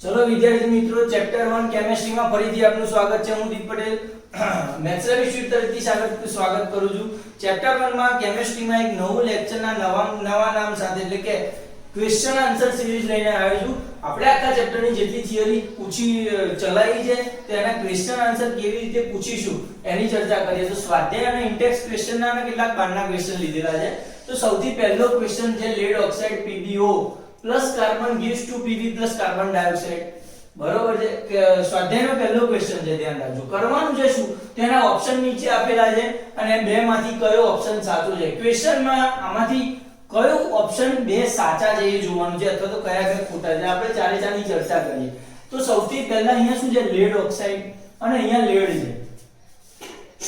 चलो विद्यार्थी मित्रों चैप्टर 1 केमिस्ट्री में फरीथी आपનું સ્વાગત છે। હું દીપ પટેલ મેથ્સ વિષય તરફથી સ્વાગત કરું છું। ચેપ્ટર 1 માં કેમિસ્ટ્રી માં એક નવું લેક્ચર ના નવા નામ સાથે એટલે કે ક્વેશ્ચન આન્સર સિરીઝ લઈને આવ્યો છું। આપણે આખા ચેપ્ટર ની જેટલી થિયરી પૂછી ચલાવી છે તેના ક્વેશ્ચન આન્સર કેવી રીતે પૂછીશું એની ચર્ચા કરીએ। તો સ્વાધ્યાય અને ઇન્ટેક્સ ક્વેશ્ચન ના કેટલાક બારના ક્વેશ્ચન લીધેલા છે। તો સૌથી પહેલો ક્વેશ્ચન છે lead oxide PbO plus carbon gives to Pb plus carbon dioxide બરોબર છે કે સ્વાધ્યાયનો પહેલો ક્વેશ્ચન છે। ધ્યાન રાખજો કરવાનું છે શું તેના ઓપ્શન નીચે આપેલા છે અને બે માંથી કયો ઓપ્શન સાચો છે। ક્વેશ્ચનમાં આમાંથી કયો ઓપ્શન બે સાચા છે એ જોવાનું છે અથવા તો કયા કયા ખોટા છે। આપણે ચારે ચારની ચર્ચા કરીએ। તો સૌથી પહેલા અહીંયા શું છે લેડ ઓક્સાઇડ અને અહીંયા લેડ છે।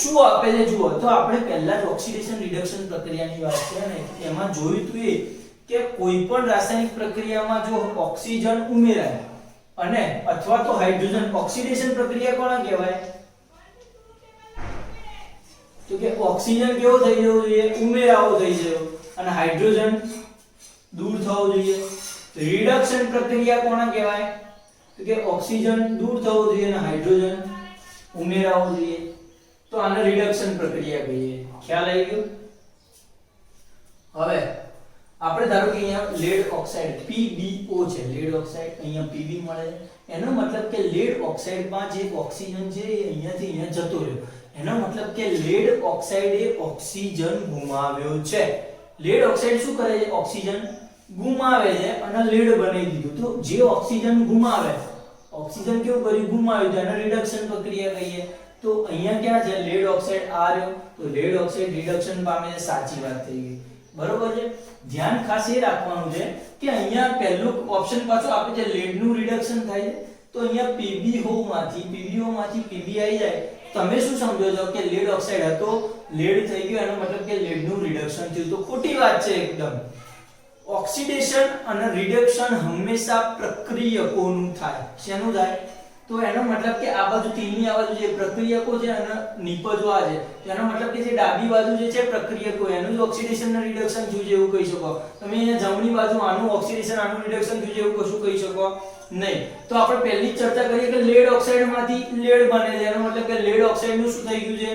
શું આપે છે જુઓ તો આપણે પહેલા જ ઓક્સિડેશન રિડક્શન પ્રક્રિયાની વાત છે અને એમાં જોયું તો એ કે કોઈ પણ રાસાયણિક પ્રક્રિયામાં જો ઓક્સિજન ઉમેરાય અને અથવા તો હાઇડ્રોજન ઓક્સિડેશન પ્રક્રિયા કોને કહેવાય તો કે ઓક્સિજન કેવો થઈ જવો જોઈએ ઉમેરાવો થઈ જવો અને હાઇડ્રોજન દૂર થવો જોઈએ। રિડક્શન પ્રક્રિયા કોને કહેવાય તો કે ઓક્સિજન દૂર થવો જોઈએ અને હાઇડ્રોજન ઉમેરાવો જોઈએ। તો આને રિડક્શન પ્રક્રિયા કહીએ। ખ્યાલ આવી ગયો। હવે આપણે ધારો કે અહીંયા લેડ ઓક્સાઇડ PbO છે લેડ ઓક્સાઇડ અહીંયા Pb મળે છે એનો મતલબ કે લેડ ઓક્સાઇડમાં જે ઓક્સિજન છે એ અહીંયાથી અહીંયા જતો રહ્યો એનો મતલબ કે લેડ ઓક્સાઇડે ઓક્સિજન ગુમાવ્યો છે। લેડ ઓક્સાઇડ શું કરે છે ઓક્સિજન ગુમાવે છે અને લેડ બનાવી દીધું। તો જે ઓક્સિજન ગુમાવે ઓક્સિજન કેવું કર્યું ગુમાવ્યું તો એને રિડક્શન પ્રક્રિયા કહીએ। તો અહીંયા ક્યાં છે લેડ ઓક્સાઇડ આ રહ્યો તો લેડ ઓક્સાઇડ રિડક્શન પામે છે સાચી વાત થઈ ગઈ બરોબર છે। ધ્યાન ખાસ એ રાખવાનું છે કે અહીંયા પહેલું ઓપ્શન પાછો આપણે જે લેડ નું રિડક્શન થાય છે તો અહીંયા PbO માંથી Pb આવી જાય તમે શું સમજો છો કે લેડ ઓક્સાઇડ હતો લેડ થઈ ગયો એનો મતલબ કે લેડ નું રિડક્શન થયું તો ખોટી વાત છે એકદમ। ઓક્સિડેશન અને રિડક્શન હંમેશા પ્રક્રિયકોનું થાય। શેનું થાય તો એનો મતલબ કે આ બાજુ તીરની આ બાજુ જે પ્રક્રિયકો છે અને નિપજો આ છે તેનો મતલબ કે જે ડાબી બાજુ જે છે પ્રક્રિયકો એનું જ ઓક્સિડેશન અને રિડક્શન થયું છે એવું કહી શકો। તમે અહીંયા જમણી બાજુ આનું ઓક્સિડેશન આનું રિડક્શન થયું છે એવું કશું કહી શકો નહીં। તો આપણે પહેલી જ ચર્ચા કરીએ કે લેડ ઓક્સાઇડમાંથી લેડ બને છે એનો મતલબ કે લેડ ઓક્સાઇડ નું શું થઈ ગયું છે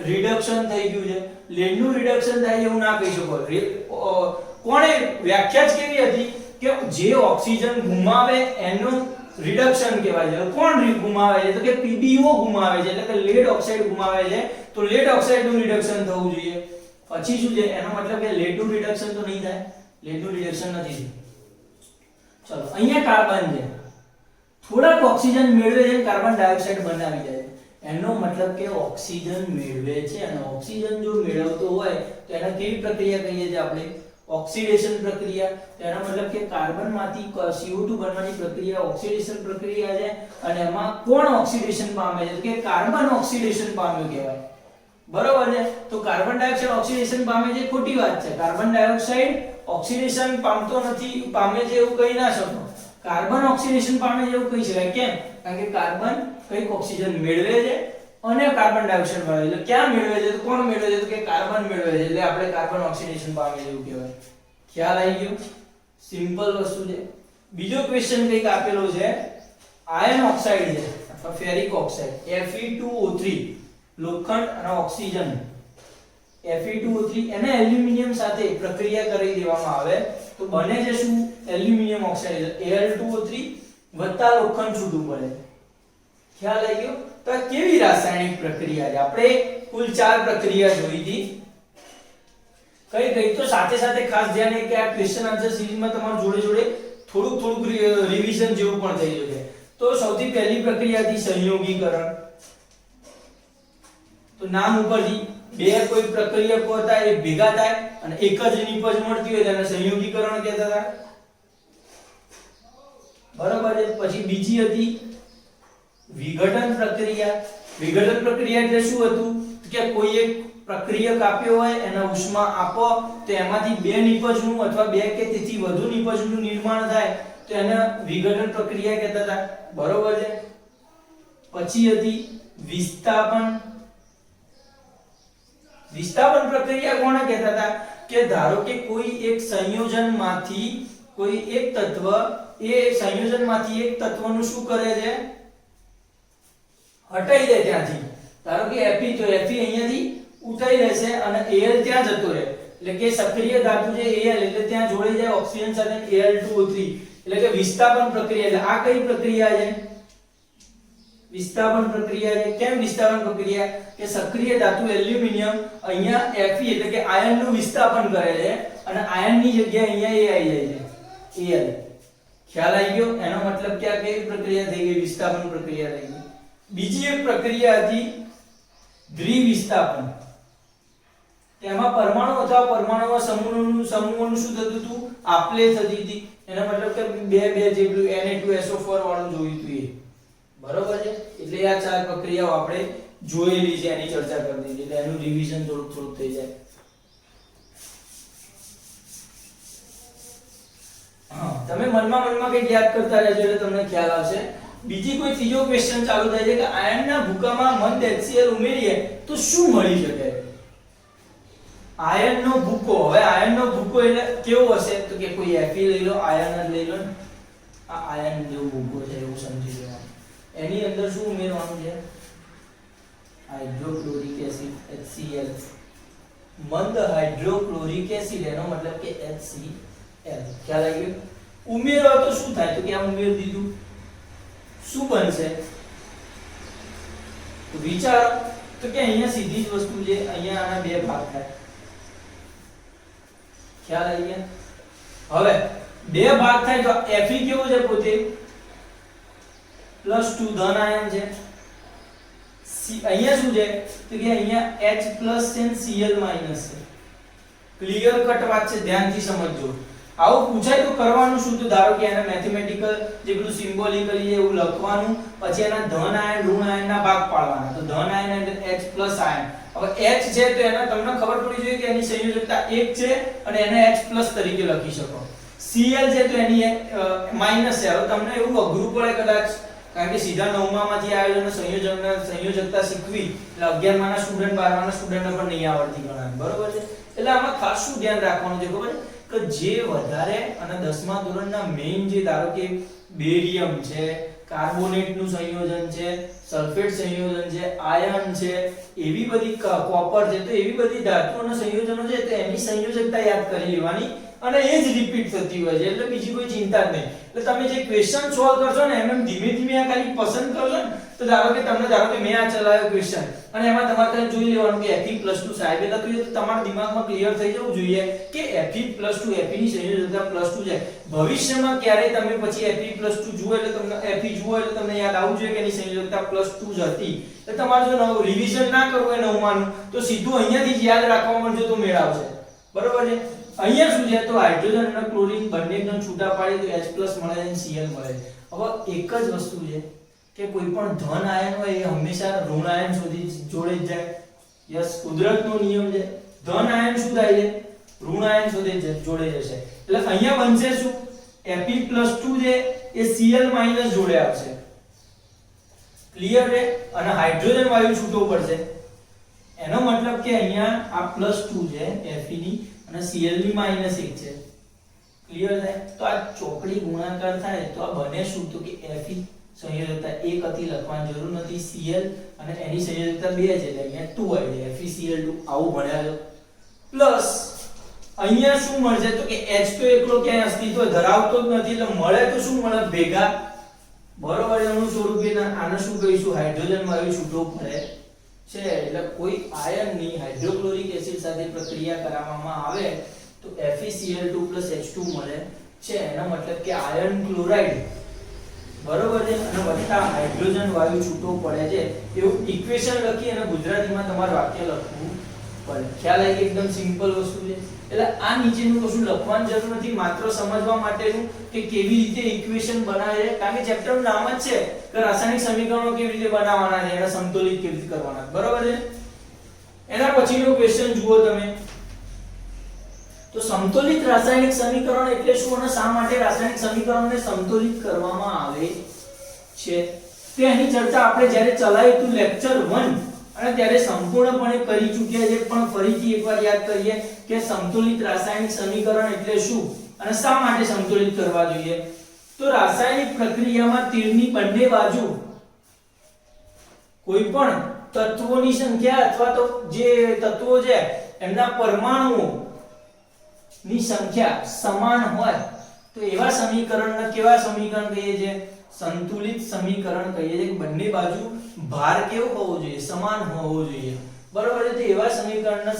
રિડક્શન થઈ ગયું છે। લેડ નું રિડક્શન થાય એવું ના કહી શકો। કોણે વ્યાખ્યા જ કેવી હતી કે જે ઓક્સિજન ગુમાવે એનું રિડક્શન કહેવાય છે। કોણ ગુમાવે છે તો કે PbO ગુમાવે છે એટલે કે લેડ ઓક્સાઇડ ગુમાવે છે તો લેડ ઓક્સાઇડ નું રિડક્શન થવું જોઈએ। પછી શું છે એનો મતલબ કે લેડ નું રિડક્શન તો નહીં થાય લેડ નું રિડક્શન નથી થયું। ચલો અહીંયા કાર્બન છે થોડાક ઓક્સિજન મેળવે છે કાર્બન ડાયોક્સાઇડ બનાવી જાય એનો મતલબ કે ઓક્સિજન મેળવે છે અને ઓક્સિજન જો મેળવતો હોય તો એને કેવી પ્રક્રિયા કહીએ છીએ આપણે ઓક્સિડેશન પ્રક્રિયા। તેનો મતલબ કે કાર્બન માંથી CO2 બનવાની પ્રક્રિયા ઓક્સિડેશન પ્રક્રિયા છે અને એમાં કોણ ઓક્સિડેશન પામે છે કે કાર્બન ઓક્સિડેશન પામ્યું કહેવાય બરોબર છે। તો કાર્બન ડાયોક્સાઇડ ઓક્સિડેશન પામે છે ખોટી વાત છે। કાર્બન ડાયોક્સાઇડ ઓક્સિડેશન પામતો નથી પામે છે એવું કહી ના શકો। કાર્બન ઓક્સિડેશન પામે છે એવું કહી શકાય કેમ કારણ કે કાર્બન કઈક ઓક્સિજન મેળવે છે અને કાર્બન ડાયોક્સાઇડ મળે એટલે ક્યાં મેળવે છે તો કોણ મેળવે છે તો કે કાર્બન મેળવે છે એટલે આપણે કાર્બન ઓક્સિડેશન પામે છે એવું કહેવાય। ખ્યાલ આવી ગયો સિમ્પલ વસ્તુ છે। બીજો ક્વેશ્ચન કઈક આપેલો છે આયર્ન ઓક્સાઇડ છે અથવા ફેરિક ઓક્સાઇડ Fe2O3 લોખંડ અને ઓક્સિજન Fe2O3 એને એલ્યુમિનિયમ સાથે પ્રક્રિયા કરી દેવામાં આવે તો બને છે શું એલ્યુમિનિયમ ઓક્સાઇડ Al2O3 વત્તા લોખંડ છૂટું પડે। ખ્યાલ આવી ગયો। તો કેવી રાસાયણિક પ્રક્રિયા છે આપણે કુલ 4 પ્રક્રિયા જોઈ હતી કઈ તો સાથે સાથે ખાસ ધ્યાન કે આ ક્વેશ્ચન આન્સર સિરીઝમાં તમારું જોડે જોડે થોડુંક રિવિઝન જેવું પણ થઈ જશે। તો સૌથી પહેલી પ્રક્રિયા હતી સંયોગીકરણ। તો નામ ઉપરથી બે કોઈ પ્રક્રિયકો હતા એ ભેગા થાય અને એક જ નિપજ મળતી હોય તેને સંયોગીકરણ કહેતા હતા બરાબર છે। પછી બીજી હતી વિઘટન પ્રક્રિયા। વિઘટન પ્રક્રિયા એટલે શું હતું કે કોઈ એક પ્રક્રિયક આપ્યો હોય એના ઉષ્મા આપો તો એમાંથી બે નિપજનું અથવા બે કે તેથી વધુ નિપજનું નિર્માણ થાય તો એને વિઘટન પ્રક્રિયા કહેતા હતા બરોબર છે। પછી હતી વિસ્થાપન। વિસ્થાપન પ્રક્રિયા કોને કહેતા હતા કે ધારો કે કોઈ એક સંયોજનમાંથી કોઈ એક તત્વ એ સંયોજનમાંથી એક તત્વનું શું કરે છે, હટાઈ દે ત્યાંથી. ધારો કે Fe તો Fe અહીંયાથી ઉઠાઈ લેશે અને Al ત્યાં જતો રહે, એટલે કે સક્રિય ધાતુ છે Al એટલે ત્યાં જોડાઈ જાય ઓક્સિજન સાથે Al2O3, એટલે કે વિસ્થાપન પ્રક્રિયા. એટલે આ કઈ પ્રક્રિયા છે, વિસ્થાપન પ્રક્રિયા છે. કેમ વિસ્થાપન પ્રક્રિયા, કે સક્રિય ધાતુ એલ્યુમિનિયમ અહીંયા Fe એટલે કે આયન નું વિસ્થાપન કરે છે અને આયન ની જગ્યાએ અહીંયા A આવી જાય છે, Al. ખ્યાલ આવી ગયો? એનો મતલબ કે આ કઈ પ્રક્રિયા થઈ ગઈ, વિસ્થાપન પ્રક્રિયા થઈ ગઈ. બીજી એક પ્રક્રિયા હતી દ્વિવિસ્થાપન. તેમાં પરમાણુ અથવા પરમાણુના સમૂહોનું શું થતું હતું, આપલે થતી હતી. એનો મતલબ કે બે જેટલું Na2SO4 વાળું જોયું હતું એ. બરોબર છે? એટલે આ ચાર પ્રક્રિયાઓ આપણે જોયેલી છે, એની ચર્ચા કરી દીધી, એટલે એનું રિવિઝન થોડુંક થઈ જાય. હા, તમે મનમાં કંઈક યાદ કરતા રહેજો એટલે તમને ખ્યાલ આવશે. બીજી કોઈ ત્રીજો ક્વેશ્ચન ચાલુ થાય છે કે આયનના ભૂકામાં મંદ HCl ઉમેરીએ તો શું મળી શકે? આયનનો ભૂકો. હવે આયનનો ભૂકો એટલે કેવો હશે, તો કે કોઈ Fe લઈ લો, આયન જ લઈ લો ને, આ આયન જેવો ભૂકો છે એવું સમજી લેવાનું. એની અંદર શું ઉમેરવાનું છે, હાઇડ્રોક્લોરિક એસિડ HCl, મંદ હાઇડ્રોક્લોરિક એસિડ, એનો મતલબ કે HCl. ખ્યાલ આવી ગયો? ઉમેરો તો શું થાય, તો કે આ ઉમેરી દીધું, શું બનશે, તો વિચારો. તો કે અહીંયા સીધી જ વસ્તુ છે, અહીંયા આના બે ભાગ થાય. ખ્યાલ આવી ગયા? હવે બે ભાગ થાય તો Fe કેવો છે, પોતે +2 ધન આયન છે. અહીંયા શું છે, તો કે અહીંયા H+ છે ને Cl- છે. ક્લિયર કટ વાત છે, ધ્યાનથી સમજજો. આવું પૂછાય તો કરવાનું શું, તો ધારો કે એને મેથેમેટિકલ જે બધું સિમ્બોલિકલી છે એવું લખવાનું, પછી એના ધન આયન ઋણ આયનના ભાગ પાડવાના. તો ધન આયન એટલે H+ આયન. હવે H છે તો એને તમને ખબર પડી જોઈએ કે એની સંયોજકતા 1 છે અને એને H+ તરીકે લખી શકો. Cl છે તો એની માઈનસ છે. હવે તમને એવું અઘરું પડે કદાચ, કારણ કે સીધા 9મા માંથી આવેલો અને સંયોજકતા શીખવી એટલે 11મા ના સ્ટુડન્ટ 12મા ના સ્ટુડન્ટને પણ નહીં આવડતી ગણાય. બરોબર છે? એટલે આમાં ખાસ શું ધ્યાન રાખવાનું છે ખબર છે, કે જે વધારે અને 10મા ધોરણના મેઇન જે ધારો કે બેરિયમ છે, કાર્બોનેટ નું સંયોજન છે, સલ્ફેટ સંયોજન છે, આયન છે, એવી બધી કોપર છે, તો એવી બધી ધાતુઓના સંયોજનો છે, તો એની સંયોજકતા યાદ કરી લેવાની અને એ જ રિપીટ થતી હોય છે, એટલે બીજી કોઈ ચિંતા જ નહીં. એટલે તમે જે ક્વેશ્ચન સોલ્વ કરશો ને એમ ધીમે ધીમે આ ખાલી પસંદ કરશો ને, તો ધારો કે મેં આ ચલાવ્યો ક્વેશ્ચન અને એમાં તમારે જોઈ લેવાનું કે Fe+2 સાહેબ એટલે તો તમારા દિમાગમાં ક્લિયર થઈ જવું જોઈએ કે Fe+2 Fe ની સંયોજકતા +2 છે. ભવિષ્યમાં ક્યારે તમે પછી Fe+2 જુઓ એટલે તમને યાદ આવવું જોઈએ કે એની સંયોજકતા +2 જ હતી. એટલે તમારે જો રિવિઝન ના કરવું હોય 9માનું, તો સીધું અહીંયાથી જ યાદ રાખવા માંડજો તો મેળ આવશે. બરોબર છે? અહીંયા શું છે, તો હાઇડ્રોજન અને ક્લોરીન બંને એકદમ છૂટા પાડી તો H+ મળે અને Cl મળે. હવે એક જ વસ્તુ છે કે કોઈ પણ ધન આયન હોય એ હંમેશા ઋણ આયન સુધી જોડે જ જાય. યસ, કુદરતનો નિયમ છે. ધન આયન શું થાય છે, ઋણ આયન સુધી જોડે જશે. એટલે અહીંયા બનશે શું, Fe+2 છે એ Cl- જોડે આવશે. ક્લિયર છે? અને હાઇડ્રોજન વાયુ છૂટો પડશે. એનો મતલબ કે અહીંયા આ +2 છે Fe ની અને Cl ની -1 છે. ક્લિયર થાય? તો આ ચોકડી ગુણાકાર થાય તો આ બને શું, તો કે Fe સંયોજકતા 1 હતી, લખવાની જરૂર નથી. Cl અને એની સંયોજકતા 2 છે એટલે અહીંયા 2 આવી જાય. FeCl2 આવું ભણ્યા છો. પ્લસ અહીંયા શું મળશે, તો કે H તો એકલો ક્યાંય અસ્તિત્વ ધરાવતો જ નથી, એટલે મળે તો શું મળે, ભેગા. બરોબર? એનું સ્વરૂપ આને શું કહીશું, હાઇડ્રોજન વાયુ છૂટો પડે છે. એટલે કોઈ આયનની હાઇડ્રોક્લોરિક એસિડ સાથે પ્રક્રિયા કરાવવામાં આવે તો FeCl2 H2 મળે છે. એનો મતલબ કે આયર્ન ક્લોરાઇડ, બરોબર છે, અને વત્તા હાઇડ્રોજન વાયુ છૂટો પડે છે. એવું ઇક્વેશન લખી અને ગુજરાતીમાં તમારે વાક્ય લખવું પડે. ખ્યાલ આવી કે એકદમ સિમ્પલ વસ્તુ છે. એટલે આ નીચેનું કશું લખવાની જરૂર નથી, માત્ર સમજવા માટેનું કે કેવી રીતે ઇક્વેશન બનાવે છે. કારણ કે ચેપ્ટરનું નામ જ છે કે રાસાયણિક સમીકરણો કેવી રીતે બનાવવાના છે, એને સંતુલિત કેવી રીતે કરવાના, બરોબર છે. એના પછીનો ક્વેશ્ચન જુઓ તમે. તો સમતોલિત રાસાયણિક સમીકરણ એટલે શું અને શા માટે રાસાયણિક સમીકરણને સંતુલિત કરવામાં આવે છે, તેની ચર્ચા આપણે જ્યારે ચલાવ્યું હતું લેક્ચર 1 અને ત્યારે સંપૂર્ણપણે કરી ચૂક્યા છે. પણ ફરીથી એકવાર યાદ કરીએ કે સંતુલિત રાસાયણિક સમીકરણ એટલે શું અને શા માટે સંતુલિત કરવા જોઈએ? તો રાસાયણિક પ્રક્રિયામાં તીરની બંને બાજુ કોઈ પણ તત્વોની સંખ્યા અથવા તો જે તત્વો છે એમના પરમાણુઓ ની સંખ્યા સમાન હોય તો એવા સમીકરણને કેવા સમીકરણ કહીએ છીએ? સંતુલિત સમીકરણ કહીએ છીએ. બંને બાજુ ભાર કેવો હોવો જોઈએ? સમાન હોવો જોઈએ. બરોબર છે? તો એવા સમીકરણને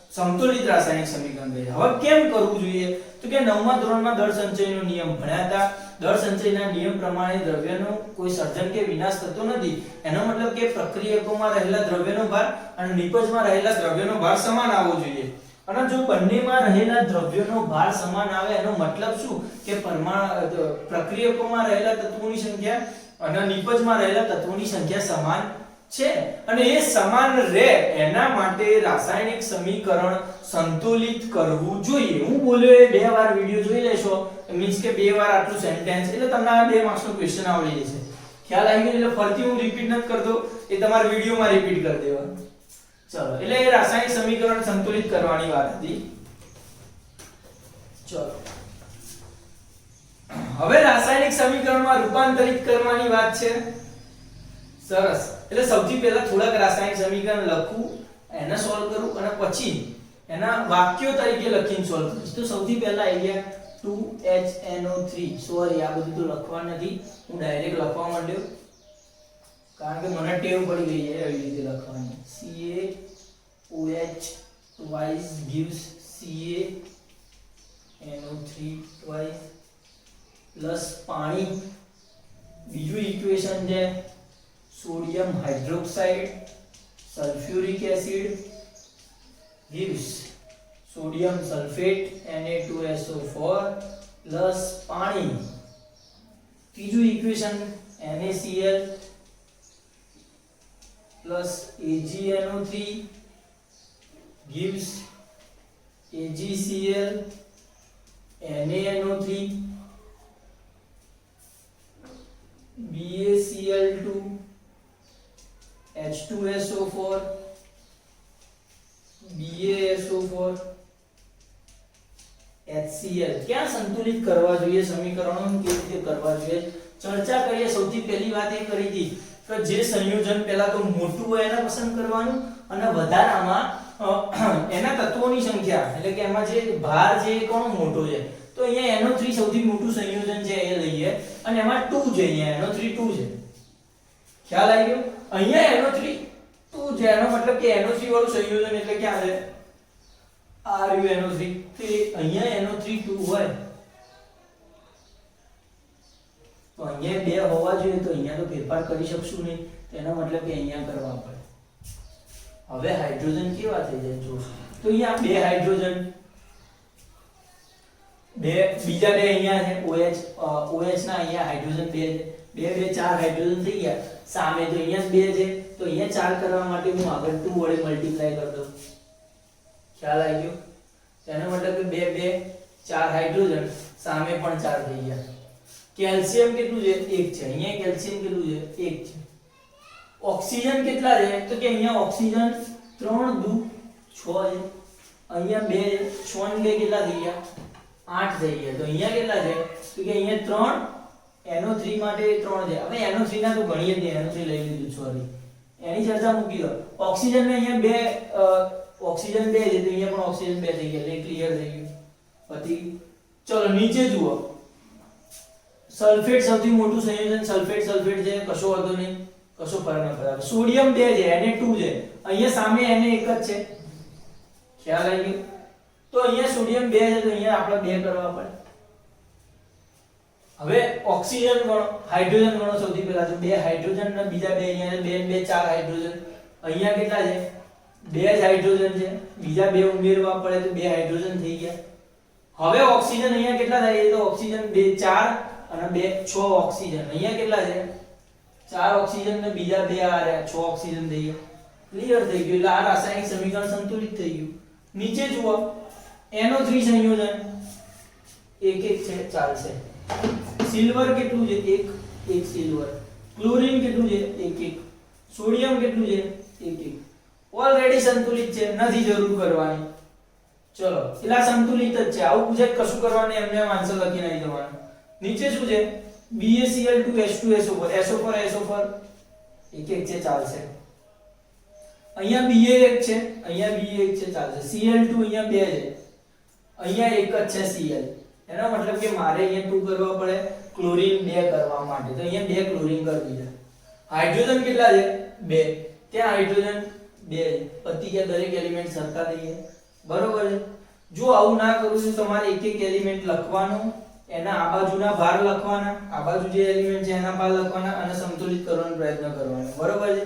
સંતુલિત રાસાયણિક સમીકરણ કહીએ. હવે કેમ કરવું જોઈએ? તો કે 9મા ધોરણમાં દળ સંચયનો નિયમ ભણ્યા હતા. દળ સંચયના નિયમ પ્રમાણે દ્રવ્યનો કોઈ સર્જન કે વિનાશ થતો નથી. એનો મતલબ કે પ્રક્રિયકોમાં રહેલા દ્રવ્યનો ભાર અને નિપજમાં રહેલા દ્રવ્યનો ભાર સમાન આવવો જોઈએ. અને જો બંનેમાં રહેલા દ્રવ્યોનો ભાર સમાન આવે એનો મતલબ શું? કે પ્રક્રિયકોમાં રહેલા તત્વોની સંખ્યા અને નિપજમાં રહેલા તત્વોની સંખ્યા સમાન છે. અને એ સમાન રહે એના માટે રાસાયણિક સમીકરણ સંતુલિત કરવું જોઈએ. હું બોલ્યો એ બે વાર વિડિયો જોઈ લેશો, મીન્સ કે બે વાર આટલું સેન્ટેન્સ, એટલે તમને આ 2 માર્ક્સનો ક્વેશ્ચન આવડી જશે. ખ્યાલ આવી ગયો? એટલે ફરીથી હું રિપીટ નથી કરતો, એ તમારે વિડિયોમાં રિપીટ કરી દેવાનું. ચલો, એટલે એ રાસાયણિક સમીકરણ સંતુલિત કરવાની વાત હતી. ચલો, હવે રાસાયણિક સમીકરણમાં રૂપાંતરિત કરવાની વાત છે. સરસ. એટલે સૌથી પહેલા થોડાક રાસાયણિક સમીકરણ લખું, એને સોલ્વ કરું અને પછી એના વાક્યો તરીકે લખીને સોલ્વ કરીશ. તો સૌથી પહેલા આઈડિયા 2HNO3. સોરી, આ બધું તો લખવા નથી, હું ડાયરેક્ટ લખવા માંડ્યો કારણ કે મને ટેવ પડી ગઈ છે એવી રીતે લખવાની. CaOH twice gives CaNO3 twice plus પાણી. બીજું ઇક્વેશન છે sodium hydroxide sulphuric acid gives sodium sulphate Na2SO4 plus પાણી. ત્રીજું equation NaCl plus AgNO3 gives AgCl NaNO3 BaCl2 H2SO4 BaSO4 HCl. ક્યાં સંતુલિત કરવા જોઈએ સમીકરણો, કેવી રીતે કરવા જોઈએ ચર્ચા કરીએ. સૌથી પહેલી વાત એ કરી હતી કે જે સંયોજન પહેલા તો મોટું હોય એને પસંદ કરવાનું અને વધારામાં એના તત્વોની સંખ્યા, એટલે કે એમાં જે ભાર જે કોણ મોટો છે, તો અહીંયા NO3 સૌથી મોટું સંયોજન છે એ લઈએ અને એમાં 2 છે, અહીંયા NO3 2 છે. ખ્યાલ આવી ગયો? અહીંયા NO3 2 છે, એનો મતલબ કે NO3 વાળું સંયોજન એટલે ક્યાં છે? આ રહ્યું NO3. તો અહીંયા NO3 2 હોય તો અહીંયા 2 હોવા જોઈએ, તો અહીંયા તો ફેરફાર કરી શકશું નહીં, તેનો મતલબ કે અહીંયા કરવા પડે. હવે હાઇડ્રોજન કેવા થઈ જાય જો, તો અહીંયા 2 હાઇડ્રોજન, બીજા 2 અહીંયા છે OH ના અહીંયા હાઇડ્રોજન 2 છે, 2 4 હાઇડ્રોજન થઈ ગયા. સામે તો અહીંયા 2 છે, તો અહીંયા 4 કરવા માટે હું આગળ 2 વડે મલ્ટીપ્લાય કરી દઉં. ખ્યાલ આવી ગયો? તેનો મતલબ કે 2 4 હાઇડ્રોજન, સામે પણ 4 થઈ ગયા. કેલ્શિયમ કેટલું છે? 1 છે. અહીંયા કેલ્શિયમ કેટલું છે? 1 છે. ઓક્સિજન કેટલા છે? તો કે અહીંયા ઓક્સિજન 3 2 6 છે, અહીંયા 2 છે, 6 ને 2 કેટલા થઈ ગયા? 8 થઈ ગયા. તો અહીંયા કેટલા છે? તો કે અહીંયા 3 NO3 માટે 3 છે. હવે NO3 ના તો ગણીએ જ નહીં, NO3 લઈ લીધું, સોરી, એની ચર્ચા મૂકી દો. ઓક્સિજન ને અહીંયા 2 ઓક્સિજન 2 છે, તો અહીંયા પણ ઓક્સિજન 2 થઈ ગયા, એટલે ક્લિયર થઈ ગયું. પછી ચલો નીચે જુઓ. સલ્ફેટ સૌથી મોટું સંયોજન સલ્ફેટ છે, કશો વાંધો નહીં, કશો ફરક ન પડે. સોડિયમ 2 છે, Na2 છે, અહીંયા સામે Na 1 જ છે. ખ્યાલ આવી ગયો? તો અહીંયા સોડિયમ 2 છે, તો અહીંયા આપણે 2 કરવા પડે. હવે ઓક્સિજન ગણો, હાઇડ્રોજન ગણો. સૌથી પહેલા તો 2 હાઇડ્રોજન અને બીજા 2 અહીંયા 2 2 4 હાઇડ્રોજન. અહીંયા કેટલા છે? 2 જ હાઇડ્રોજન છે, બીજા 2 ઉમેરવા પડે તો 2 હાઇડ્રોજન થઈ ગયા. હવે ઓક્સિજન અહીંયા કેટલા થાય? તો ઓક્સિજન 2 4 અને 2 6 ઓક્સિજન. અહીંયા કેટલા છે? 4 ઓક્સિજન ને બીજા 2 આ રહ્યા, 6 ઓક્સિજન થઈ ગયા. ક્લિયર થઈ ગયું? એટલે આ રાસાયણિક સમીકરણ સંતુલિત થઈ ગયું. નીચે જુઓ, NO3 સંયોજન 1 1 છે, ચાલશે. સિલ્વર કેટલું છે? 1 સિલ્વર. ક્લોરીન કેટલું છે? 1 સોડિયમ કેટલું છે? 1 ઓલરેડી સંતુલિત છે, નથી જરૂર કરવાની. ચલો એટલા સંતુલિત જ છે. આવું પૂછે કશું કરવાનું નહીં, એમને આન્સર લખી નાખી દેવાનો. નીચે શું છે BaCl2 H2SO4 SO4 એક એક છે ચાલશે. અહીંયા Ba એક છે, અહીંયા Ba એક છે ચાલશે. Cl2 અહીંયા 2 છે, અહીંયા એક જ છે Cl. એનો મતલબ કે મારે અહીંયા 2 કરવા પડે ક્લોરીન 2 કરવા માટે, તો અહીંયા 2 ક્લોરીન કરી દીધા. હાઇડ્રોજન કેટલા છે 2, ત્યાં હાઇડ્રોજન 2 પતી ગયા. દરેક એલિમેન્ટ સરખા દઈએ બરોબર છે. જો આવું ના કરું તો તમારે એક એક એલિમેન્ટ લખવાનું, એના આ બાજુના ભાર લખવાના, આ બાજુ જે એલિમેન્ટ છે એના ભાર લખવાના અને સંતુલિત કરવાનો પ્રયત્ન કરવાનો બરોબર છે.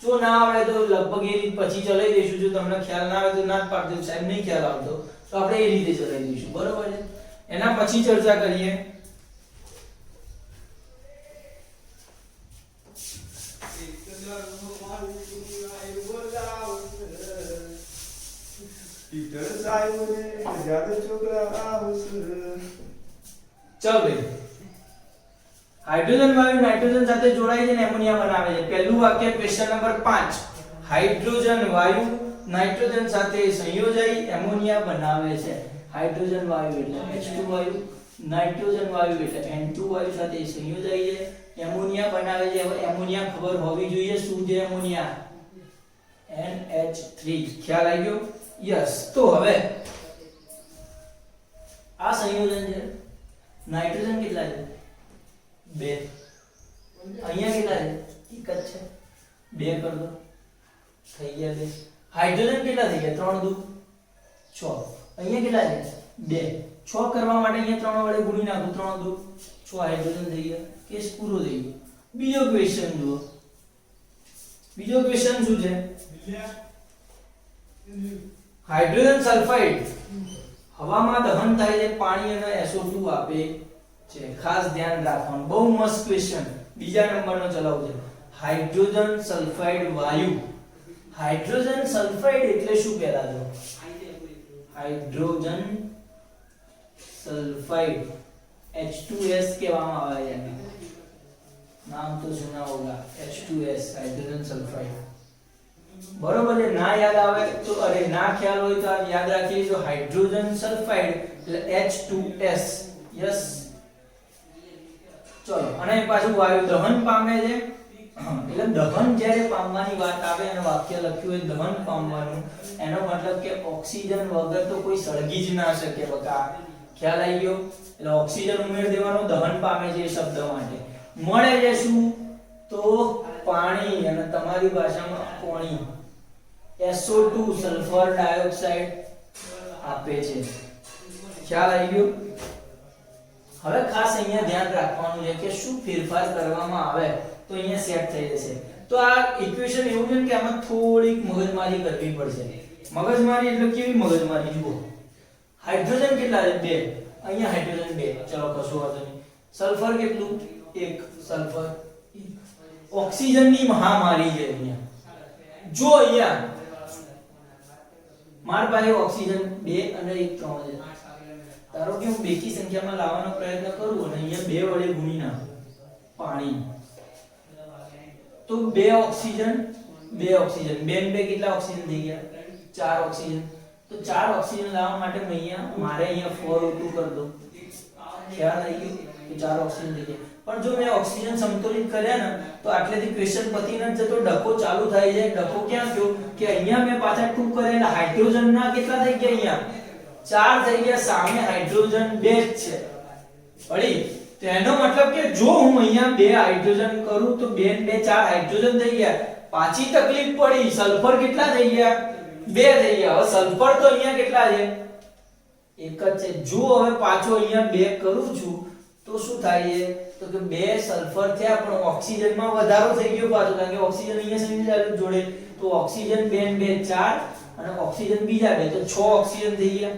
જો ના આવડે તો લગભગ એ રીત પછી ચલાવી દઈશું. જો તમને ખ્યાલ ના આવે તો ના જ પાડજો, સાહેબ નહીં ખ્યાલ આવતો તો આપણે એ રીતે ચલાવી દઈશું બરોબર છે. એના પછી ચર્ચા કરીએ ચલ ભાઈ. હાઇડ્રોજન વાયુ નાઇટ્રોજન સાથે જોડાઈ જઈને એમોનિયા બનાવે છે. પહેલું વાક્ય ક્વેશ્ચન નંબર 5. હાઇડ્રોજન વાયુ નાઇટ્રોજન સાથે સંયોજાઈ એમોનિયા બનાવે છે. હાઇડ્રોજન વાયુ એટલે H2 વાયુ, નાઇટ્રોજન વાયુ એટલે N2 વાયુ સાથે સંયોજાઈ છે એમોનિયા બનાવે છે. હવે એમોનિયા ખબર હોવી જોઈએ શું છે એમોનિયા, NH3. ખ્યાલ આવી ગયો? યસ. તો હવે આ સંયોજન છે. નાઇટ્રોજન કેટલા છે 2, અહીંયા કેટલા છે એક જ છે 2 કર દો થઈ ગયા 2. હાઇડ્રોજન કેટલા થઈ ગયા 3 દુ 6, અહીંયા કેટલા છે 2, 6 કરવા માટે અહીંયા 3 વડે ગુણી નાખો, 3 દુ 6 હાઇડ્રોજન થઈ ગયા. કેસ પૂરો થઈ ગયો. બીજો ક્વેશ્ચન જુઓ. બીજો ક્વેશ્ચન શું છે? હાઇડ્રોજન સલ્ફાઇડ હવામાં દહન થાય છે, પાણી અને SO2 આપે છે. ખાસ ધ્યાન રાખવાનું, બહુ મસ્ત ક્વેશ્ચન. બીજા નંબરનો ચલાવો છે. હાઇડ્રોજન સલ્ફાઇડ વાયુ. હાઇડ્રોજન સલ્ફાઇડ એટલે શું પહેલા તો? હાઇડ્રોજન સલ્ફાઇડ H2S કહેવામાં આવે છે. નામ તો સુના હોગા H2S, હાઇડ્રોજન સલ્ફાઇડ બરોબર છે. ના યાદ આવે તો અરે ના ખ્યાલ હોય તો આ યાદ રાખી લેજો. હાઇડ્રોજન સલ્ફાઇડ એટલે H2S. યસ. ચલો અને પાછું વાયુ દહન પામે છે. એટલે દહન જ્યારે પામવાની વાત આવે અને વાક્ય લખ્યું હોય દહન પામવાનું, એનો મતલબ કે ઓક્સિજન વગર તો કોઈ સળગી જ ના શકે બકા. ખ્યાલ આવી ગયો? એટલે ઓક્સિજન ઉમેર દેવાનો દહન પામે છે એ શબ્દ માટે. મળે છે શું? તો પાણી અને તમારી ભાષામાં પાણી, SO2 સલ્ફર ડાયોક્સાઇડ આપે છે. ખ્યાલ આવી ગયો? હવે ખાસ અહીંયા ધ્યાન રાખવાનું છે કે શું ફેરફાર કરવામાં આવે તો અહીંયા સેટ થઈ જશે. તો આ ઇક્વેશન એવું છે કે આમાં થોડીક મગજમારી કરવી પડશે. મગજમારી એટલે કેવી મગજમારી જુઓ. હાઇડ્રોજન કેટલા છે 2, અહીંયા હાઇડ્રોજન 2, ચલો કશું વાંધો નહીં. સલ્ફર કેટલું 1, સલ્ફર. ઓક્સિજનની મહામારી છે અહીંયા. જો અહીંયા માર પાસે ઓક્સિજન 2 અને 1 3 છે. ધારો કે હું બેકી સંખ્યામાં લાવવાનો પ્રયત્ન કરું અને અહીંયા 2 વડે ગુણી નાખું પાણી, તો 2 ઓક્સિજન 2 ઓક્સિજન 2 ને 2 કેટલા ઓક્સિજન થઈ ગયા 4 ઓક્સિજન. તો 4 ઓક્સિજન લાવવા માટે મારે અહીંયા 4O2 કરી દો. ખ્યાલ આવી ગયો કે 4 ઓક્સિજન થઈ ગયા. પણ જો મેં ઓક્સિજન સંતુલિત કર્યા ને તો આટલેથી ક્વેશ્ચન પતી ન જતો, ડકો ચાલુ થાય છે. ડકો ક્યાં થયો કે અહીંયા મેં પાછા 2 કરેલા હાઇડ્રોજન ના કેટલા થઈ ગયા અહીંયા 4 થઈ ગયા. સામે હાઇડ્રોજન 2 જ છે પડી. તો એનો મતલબ કે જો હું અહીંયા 2 હાઇડ્રોજન કરું તો 2 ને 2 4 હાઇડ્રોજન થઈ ગયા. પાછી તકલીફ પડી, સલ્ફર કેટલા થઈ ગયા 2 થઈ ગયા. હવે સલ્ફર તો અહીંયા કેટલા છે એક જ છે. જો હવે પાછો અહીંયા 2 કરું છું તો શું થાય છે તો કે 2 સલ્ફર થયા પણ ઓક્સિજનમાં વધારો થઈ ગયો પાછો, કારણ કે ઓક્સિજન અહીંયા સંયોજાયેલું જોડે. તો ઓક્સિજન 2 ને 2 4 અને ઓક્સિજન બીજા 2 તો 6 ઓક્સિજન થઈ ગયા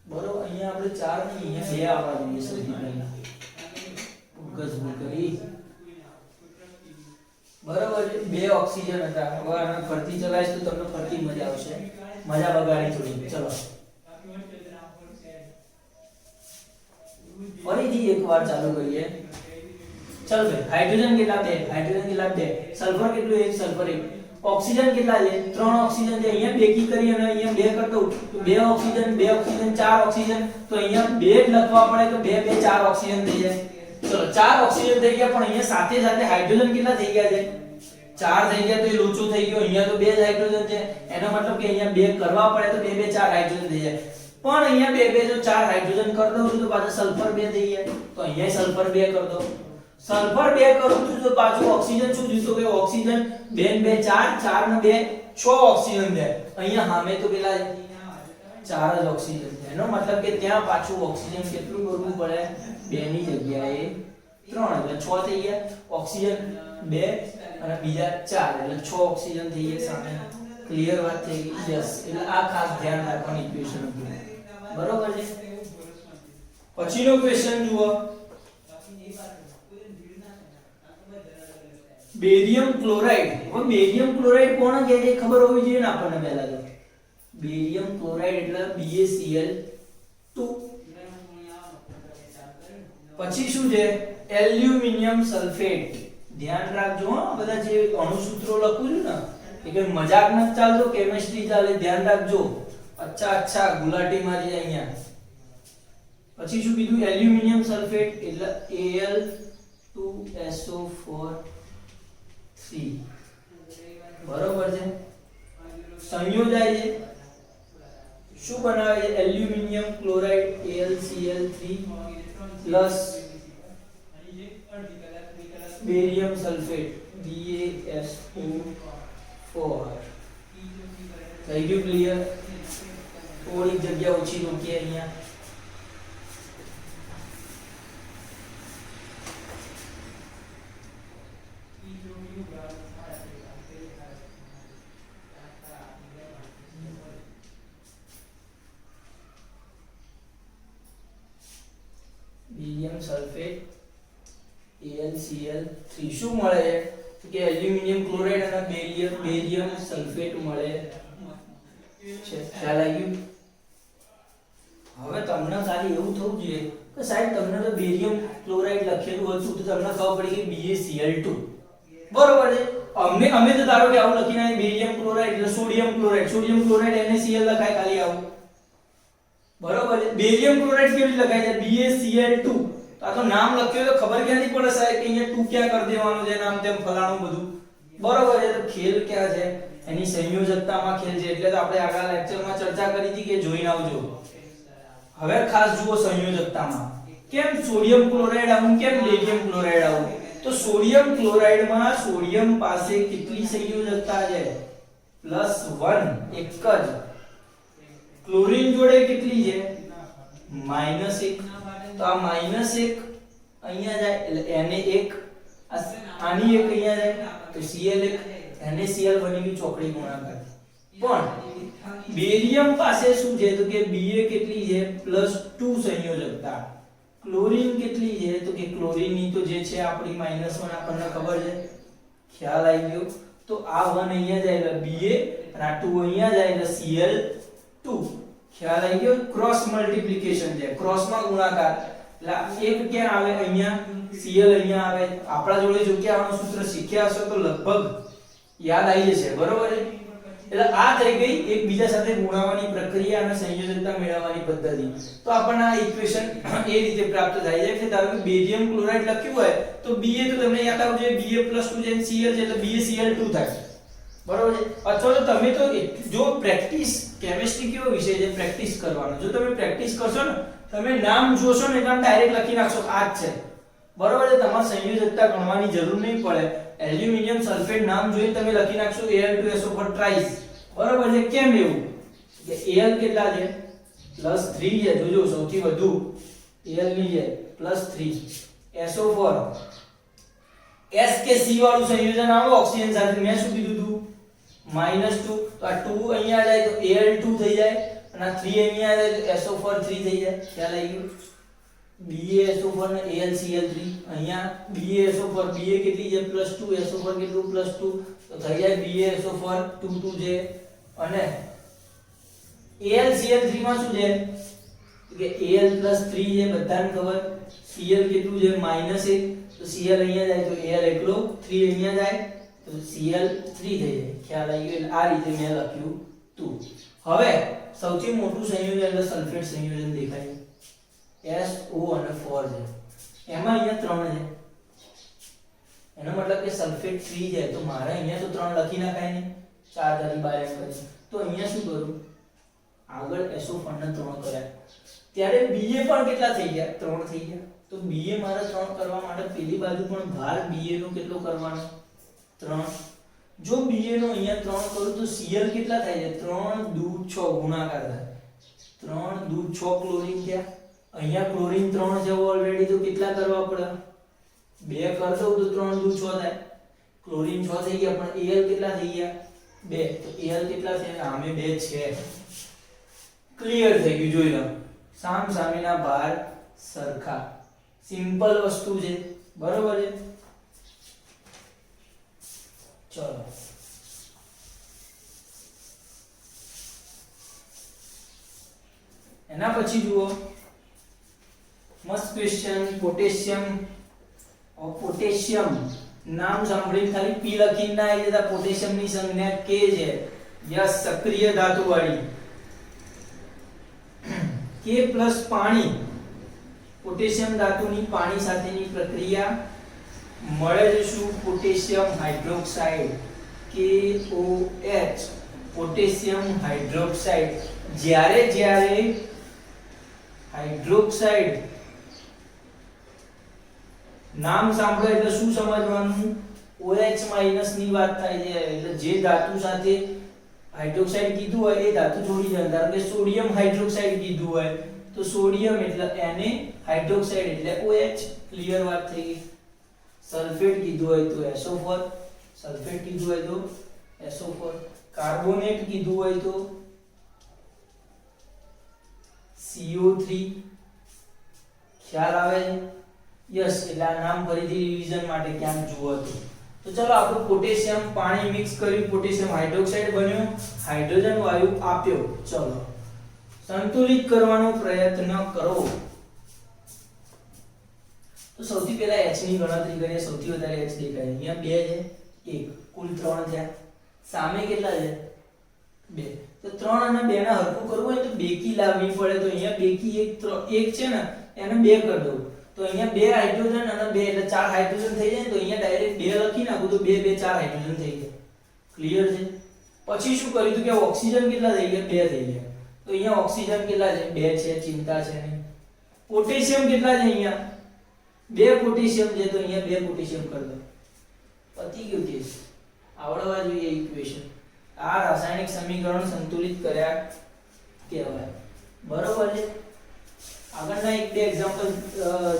બરોબર. અહીંયા આપણે 4 નહીં અહીંયા 2 આવવા જોઈએ સૌથી પહેલા. ફોકસ કરી બરોબર છે. 2 ઓક્સિજન હતા. હવે આને ફરતી ચલાવીશ તો તમને ફરતી મજા આવશે. મજા બગાડી થોડી. ચલો ફરીથી એકવાર ચાલુ કરીએ. ચલ ભાઈ હાઇડ્રોજન કેટલા 2, હાઇડ્રોજન કેટલા 2, સલ્ફર કેટલું 1, સલ્ફર 1. ઓક્સિજન કેટલા છે 3 ઓક્સિજન છે અહીંયા બેકી કરી અને અહીંયા 2 કરી દઉં તો 2 ઓક્સિજન 4 ઓક્સિજન તો અહીંયા 2 જ લખવા પડે તો 2 2 4 ઓક્સિજન થઈ જાય ચલો 4 ઓક્સિજન થઈ ગયા પણ અહીંયા સાથે સાથે હાઇડ્રોજન કેટલા થઈ ગયા છે 4 થઈ ગયા તો એ લોચો થઈ ગયો અહીંયા તો 2 જ હાઇડ્રોજન છે એનો મતલબ કે અહીંયા 2 કરવા પડે તો 2 2 4 હાઇડ્રોજન થઈ જાય પણ અહીંયા 2 2 જો 4 હાઇડ્રોજન કરી દઉં છું તો પાછા સલ્ફર 2 થઈ જાય તો અહીંયા સલ્ફર 2 કરી દો સલ્ફર 2 કરું છું તો પાછું ઓક્સિજન શું જોઈતો કે ઓક્સિજન 2 2 4 4 ને 2 6 ઓક્સિજન છે અહીંયા સામે તો પેલા 4 જ ઓક્સિજન છે એનો મતલબ કે ત્યાં પાછું ઓક્સિજન કેટલું કરવું પડે 2 ની જગ્યાએ 3 એટલે 6 થઈ ગયા ઓક્સિજન 2 અને બીજા 4 એટલે 6 ઓક્સિજન થઈ ગયા સામે ક્લિયર વાત થઈ ગઈ યસ એટલે આ ખાસ ધ્યાન રાખવાની ઇક્વેશન હતું બરોબર છે પછીનો ક્વેશ્ચન જુઓ બેરિયમ ક્લોરાઇડ હવે બેરિયમ ક્લોરાઇડ કોણ કહે છે ખબર હોવી જોઈએ ને આપણને પહેલા તો બેરિયમ ક્લોરાઇડ એટલે BaCl2 પછી શું છે એલ્યુમિનિયમ સલ્ફેટ ધ્યાન રાખજો આ બધા જે અણુસૂત્રો લખું છું ને એ કે મજાક ન ચાલતો કેમિસ્ટ્રી ચાલે ધ્યાન રાખજો અચ્છા ગુલાટી મારી જાય અહીંયા પછી શું કીધું એલ્યુમિનિયમ સલ્ફેટ એટલે Al2SO4 બરોબર છે સંયોજાય છે શું બનાવે છે aluminium chloride AlCl3 plus barium sulphate BaSO4 થઈ ગયું ક્લિયર થોડી જગ્યા ઓછી રોકીએ અહીંયા બેરિયમ સલ્ફેટ AlCl3 શું મળે છે કે એલ્યુમિનિયમ ક્લોરાઇડ અને બેરિયમ સલ્ફેટ મળે છે ખ્યાલ આવી ગયું હવે તમને ખાલી એવું થવું જોઈએ કે સાહેબ તમને તો બેરિયમ ક્લોરાઇડ લખેલું હતું તો તમને ખબર પડી કે BaCl2 બરોબર છે અમે તો ધારો કે આવું લખીને બેરિયમ ક્લોરાઇડ એટલે સોડિયમ ક્લોરાઇડ NaCl લખાય ખાલી આવું બરોબર છે બેરિયમ ક્લોરાઇડ કેવી રીતે લખાય છે BaCl2 તો આ તો નામ લખ્યું તો ખબર ક્યાંથી પડે સાહેબ કે અહીંયા 2 ક્યાં કરી દેવાનું છે નામ તેમ ફલાણું બધું બરોબર છે તો ખેલ ક્યાં છે એની સંયોજકતામાં ખેલ છે એટલે તો આપણે આગલા લેક્ચરમાં ચર્ચા કરી હતી કે જોઈને આવજો હવે ખાસ જુઓ સંયોજકતામાં કેમ સોડિયમ ક્લોરાઇડ આવું કેમ બેરિયમ ક્લોરાઇડ આવું તો સોડિયમ ક્લોરાઇડમાં સોડિયમ પાસે કેટલી સંયોજકતા છે +1 એક જ ક્લોરીન જોડે કેટલી છે -1 તો આ -1 અહીંયા જાય એટલે Na1 આની એક અહીંયા જાય તો Cl1 NaCl બની ગઈ ચોકડી ગુણાકાર પણ બેરિયમ પાસે શું છે તો કે Ba કેટલી છે +2 સંયોજકતા ક્લોરીન કેટલી છે તો કે ક્લોરીનની તો જે છે આપણી -1 આપણને ખબર છે ખ્યાલ આવી ગયો તો આ 1 અહીંયા જાય એટલે Ba અને આ 2 અહીંયા જાય એટલે Cl2 ખ્યાલ આવી ગયો ક્રોસ મલ્ટીપ્લિકેશન છે ક્રોસમાં ગુણાકાર એટલે એક ક્યાં આવે અહીંયા Cl અહીંયા આવે આપણા જોડે જો કે આનું સૂત્ર શીખ્યા હશો તો લગભગ યાદ આવી જશે બરોબર છે એટલે આ થઈ ગઈ એકબીજા સાથે ગુણાવાની પ્રક્રિયા અને સંયોજકતા મેળવવાની પદ્ધતિ તો આપણને આ ઇક્વેશન એ રીતે પ્રાપ્ત થાય છે કે ધારો કે બેરિયમ ક્લોરાઇડ લખ્યું હોય તો Ba તો તમને યાદ આવવું જોઈએ Ba + 2 જેમ Cl છે એટલે BaCl2 થાય બરોબર છે અથવા તો તમે તો જો પ્રેક્ટિસ કેમિસ્ટ્રી કેવો વિષય છે પ્રેક્ટિસ કરવાનો જો તમે પ્રેક્ટિસ કરશો ને તમે નામ જોશો ને એટલે ડાયરેક્ટ લખી નાખશો આ જ છે બરોબર છે તમારે સંયોજકતા ગણવાની જરૂર નહીં પડે એલ્યુમિનિયમ સલ્ફેટ નામ જોઈને તમે લખી નાખશો Al2SO4 ટ્રાઇસ બરોબર છે કેમ એવું કે Al કેટલા છે +3 છે જોજો સૌથી વધુ Al ની છે +3 SO4 S કે C વાળું સંયોજન આવે ઓક્સિજન સાથે મેં શું કીધું હતું -2 તો આ 2 અહીંયા જાય તો Al2 થઈ જાય અને આ 3 અહીંયા જાય તો SO4 3 થઈ જાય ખ્યાલ આવી ગયો BaSO4 ને AlCl3 અહીંયા BaSO4 Ba કેટલી છે +2 SO4 કેટલું +2 તો થઈ જાય BaSO4 2 2 છે અને AlCl3 માં શું છે કે Al + 3 છે બધાને ખબર Cl કેટલું છે -1 તો Cl અહીંયા જાય તો Al એકલો 3 અહીંયા જાય તો Cl3 થઈ જાય. ખ્યાલ આવી ગયો? એટલે આ રીતે મેં લખ્યું તું. હવે સૌથી મોટું સંયોજન એટલે સલ્ફેટ સંયોજન દેખાય SO અને 4 છે. એમાં અહીંયા 3 છે. એનો મતલબ કે સલ્ફેટ 3 છે તો મારે અહીંયા તો 3 લખી નાખાય ને 4 ધારી 12 એમ કરી. તો અહીંયા શું કરું? આગળ SO4 ને 3 કર્યા. ત્યારે Ba પણ કેટલા થઈ ગયા? 3 થઈ ગયા. તો Ba મારે 3 કરવા માટે પેલી બાજુ પણ ભાર Ba નો કેટલો કરવાનો? 3. જો Ba નો અહીંયા 3 કરું તો Cl કેટલા થાય છે? 3 દુ 6 ગુણાકાર થાય. 3 દુ 6 ક્લોરીન થયા. અહીંયા ક્લોરીન 3 છે ઓલરેડી, તો કેટલા કરવા પડે? 2 કર દઉં તો 3 દુ 6 થાય. ક્લોરીન 6 થઈ ગયા, પણ Al કેટલા થઈ ગયા? 2. તો Al કેટલા છે? આમે 2 છે. ક્લિયર થઈ ગયું? જોઈ લો, સામ સામેના ભાર સરખા. સિમ્પલ વસ્તુ છે, બરોબર છે. ચલો એના પછી જુઓ મસ્ત ક્વેશ્ચન. પોટેશિયમ નામ સાંભળીને ખાલી P લખીને ના આવી જતા. પોટેશિયમ ની સંજ્ઞા K છે. યસ, સક્રિય ધાતુ વાળી. K પ્લસ પાણી, પોટેશિયમ ધાતુની પાણી સાથેની પ્રક્રિયા મળે છે શું? Potassium hydroxide, KOH, potassium hydroxide. જ્યારે હાઇડ્રોક્સાઇડ નામ સાંભળો એટલે શું સમજવાનું? OH માઈનસ ની વાત થાય છે. એટલે જે ધાતુ સાથે હાઇડ્રોક્સાઇડ કીધું હોય એ ધાતુ જોડી જાય. ધારો કે સોડિયમ હાઇડ્રોક્સાઇડ કીધું હોય તો સોડિયમ એટલે Na, હાઇડ્રોક્સાઇડ એટલે OH. ક્લિયર વાત થઈ ગઈ. સલ્ફેટ કીધું હોય તો SO4, સલ્ફેટ કીધું હોય તો SO4, કાર્બોનેટ કીધું હોય તો CO3. ખ્યાલ આવે છે? યસ. એટલે આ નામ ફરીથી રિવિઝન માટે ક્યાંક જુઓ તો ચલો આપણું પોટેશિયમ પાણી મિક્સ કર્યું, પોટેશિયમ હાઇડ્રોક્સાઇડ બન્યું, હાઇડ્રોજન વાયુ આપ્યો. ચલો સંતુલિત કરવાનો પ્રયત્ન કરો. તો સૌથી પહેલા H ની ગણતરી કરીએ. સૌથી વધારે H દેખાય. અહીંયા 2 છે, 1, કુલ 3 થયા. સામે કેટલા છે? 2. તો 3 અને 2 ના હરખું કરવું હોય તો બેકી લાવવી પડે. તો અહીંયા બેકી 1 છે ને, એને 2 કરી દઉં. તો અહીંયા 2 હાઇડ્રોજન અને 2 એટલે 4 હાઇડ્રોજન થઈ જાય. તો અહીંયા ડાયરેક્ટ 2 લખી નાખું તો 2 2 4 હાઇડ્રોજન થઈ ગયા. ક્લિયર છે? પછી શું કર્યું હતું કે ઓક્સિજન કેટલા થઈ ગયા? 2 થઈ ગયા. તો અહીંયા ઓક્સિજન કેટલા છે? 2 છે, ચિંતા છે નહીં. પોટેશિયમ કેટલા છે? અહીંયા 2 પોટેશિયમ છે, તો અહીંયા 2 પોટેશિયમ કરી દો. પતી ગયું કેસ. આવડવા જોઈએ ઇક્વેશન. આ રાસાયણિક સમીકરણ સંતુલિત કર્યા કહેવાય. બરોબર છે. આગળના 1-2 એક્ઝામ્પલ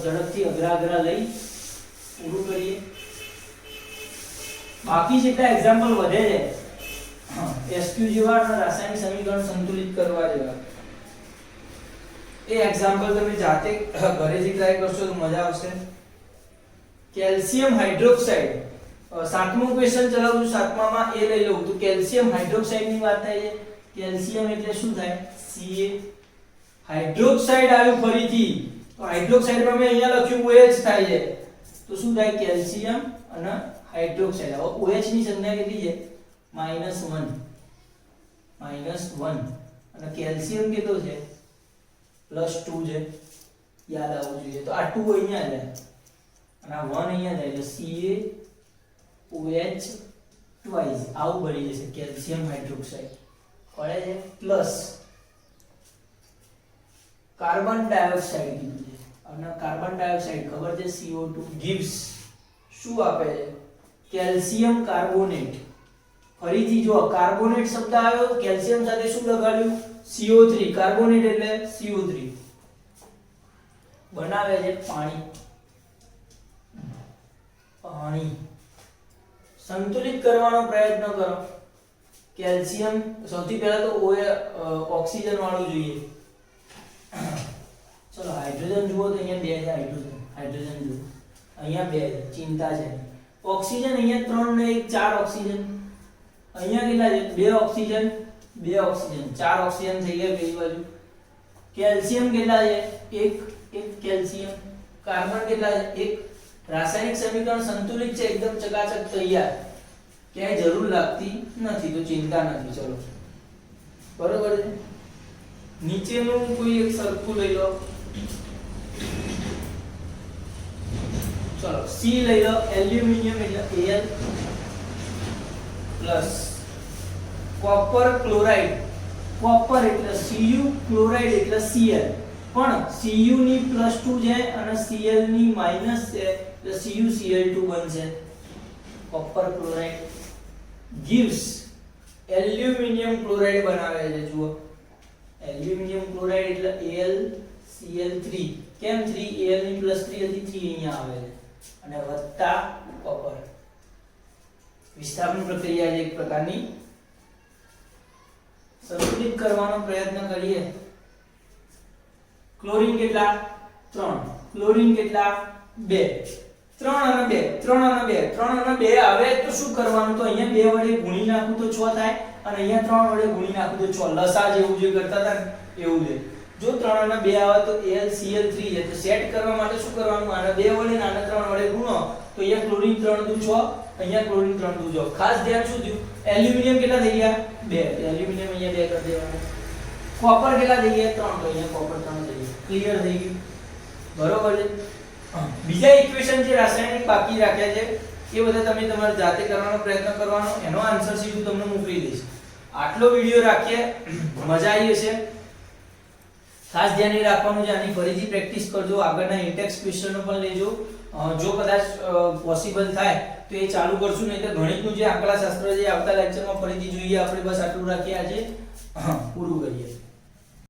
ઝડપથી અઘરા લઈ પૂરું કરીએ. બાકી જેટલા એક્ઝામ્પલ વધે છે SQ જેવા રાસાયણિક સમીકરણ સંતુલિત કરવા જેવા, એ એક્ઝામ્પલ તમે જાતે ઘરેથી ટ્રાય કરશો તો મજા આવશે. કેલ્શિયમ હાઇડ્રોક્સાઇડ, સાતમું ક્વેશ્ચન ચલાવું છું. સાતમામાં એ લઈ લઉં તો કેલ્શિયમ હાઇડ્રોક્સાઇડ ની વાત થાય છે. કેલ્શિયમ એટલે શું થાય? Ca. હાઇડ્રોક્સાઇડ આવ્યું ફરીથી, તો હાઇડ્રોક્સાઇડમાં મેં અહીંયા લખ્યું OH થાય છે. તો શું થાય? કેલ્શિયમ અને હાઇડ્રોક્સાઇડ. હવે OH ની સંખ્યા કેટલી છે? -1. અને કેલ્શિયમ કેટલો છે? +2 છે. યાદ આવવું જોઈએ. તો આ 2 અહીંયા જાય અને આ 1 અહીંયા જાય એટલે CaOH ટ્વાઇસ આવું બની જશે કેલ્શિયમ હાઇડ્રોક્સાઇડ. પડે છે? પ્લસ કાર્બન ડાયોક્સાઇડ કીધું છે. અને કાર્બન ડાયોક્સાઇડ ખબર છે CO2 gives શું આપે છે? Calcium carbonate. ફરીથી જો કાર્બોનેટ શબ્દ આવ્યો, કેલ્શિયમ સાથે શું લગાડ્યું? CO3. કાર્બોનેટ એટલે CO3. બનાવે છે પાણી. સંતુલિત કરવાનો પ્રયત્ન કરો. કેલ્શિયમ સૌથી પહેલા તો ઓક્સિજન વાળું જોઈએ. ચલો હાઇડ્રોજન જુઓ તો અહીંયા 2 છે. હાઇડ્રોજન જુઓ અહીંયા 2 છે, ચિંતા છે. ઓક્સિજન અહીંયા 3 ને 1 4 ઓક્સિજન. અહીંયા કેટલા છે? 2 ઓક્સિજન 2 ઓક્સિજન 4 ઓક્સિજન થઈ ગયા પેલી બાજુ. કેલ્શિયમ કેટલા છે? 1 કેલ્શિયમ. કાર્બન કેટલા છે? 1. રાસાયણિક સમીકરણ સંતુલિત છે, એકદમ ચકાચક તૈયાર. ક્યાંય જરૂર લાગતી નથી, તો ચિંતા નથી. ચલો બરોબર છે. નીચેનું કોઈ એક સરખું લઈ લો. ચલો સી લઈ લો. એલ્યુમિનિયમ એટલે Al plus copper chloride, copper એટલે Cu, ક્લોરાઇડ એટલે Cl. પણ Cu ની +2 છે અને Cl ની માઈનસ છે એટલે CuCl2 બનશે. Copper chloride gives aluminium chloride બનાવે છે. જુઓ એલ્યુમિનિયમ ક્લોરાઇડ એટલે AlCl3. કેમ 3? Al ની +3 હતી, 3 અહીંયા આવે છે અને વત્તા કોપર. વિસ્થાપન પ્રક્રિયા છે એક પ્રકારની. સંતુલિત કરવાનો પ્રયત્ન કરીએ. ક્લોરીન કેટલા? 3. ક્લોરીન કેટલા? 2. 3 અને 2 3 અને 2 3 અને 2 આવે તો શું કરવાનું? તો અહીંયા 2 વડે ગુણી નાખું તો 6 થાય અને અહીંયા 3 વડે ગુણી નાખું તો 6. લસા જેવું જે કરતા હતા ને એવું છે. જો 3 અને 2 આવે તો AlCl3 છે. તો સેટ કરવા માટે શું કરવાનું? આના 2 વડે અને આના 3 વડે ગુણો તો અહીંયા ક્લોરીન 3 દુ 6, અહીંયા ક્લોરીન 3 દુ 6. ખાસ ધ્યાન શું થયું? એલ્યુમિનિયમ કેટલા થઈ ગયા? 2. એલ્યુમિનિયમ અહીંયા 2 કરી દેવાનું. કોપર કેટલા થઈ ગયા? 3. તો અહીંયા કોપર 3 થઈ ગયા. ક્લિયર થઈ ગયું? બરોબર છે. બીજા ઇક્વેશન જે રાસાયણિક બાકી રાખ્યા છે એ બધા તમે તમારી જાતે કરવાનો પ્રયત્ન કરવાનો. એનો આન્સર સીધું તમને મોકલી દઈશ. આટલો વિડિયો રાખીએ. મજા આવી હશે. ખાસ ધ્યાન એ રાખવાનું છે આની ફરીથી પ્રેક્ટિસ કરજો. આગળના ઇન્ટેક્સ ક્વેશ્ચનો પણ લેજો. જો કદાચ પોસિબલ થાય તો એ ચાલુ કરશું, નહીં તો ગણિતનું જે આંકડાશાસ્ત્ર જે આવતા લેક્ચરમાં ફરીથી જોઈએ આપણે. બસ આટલું રાખીએ આજે. પૂરું કરીએ.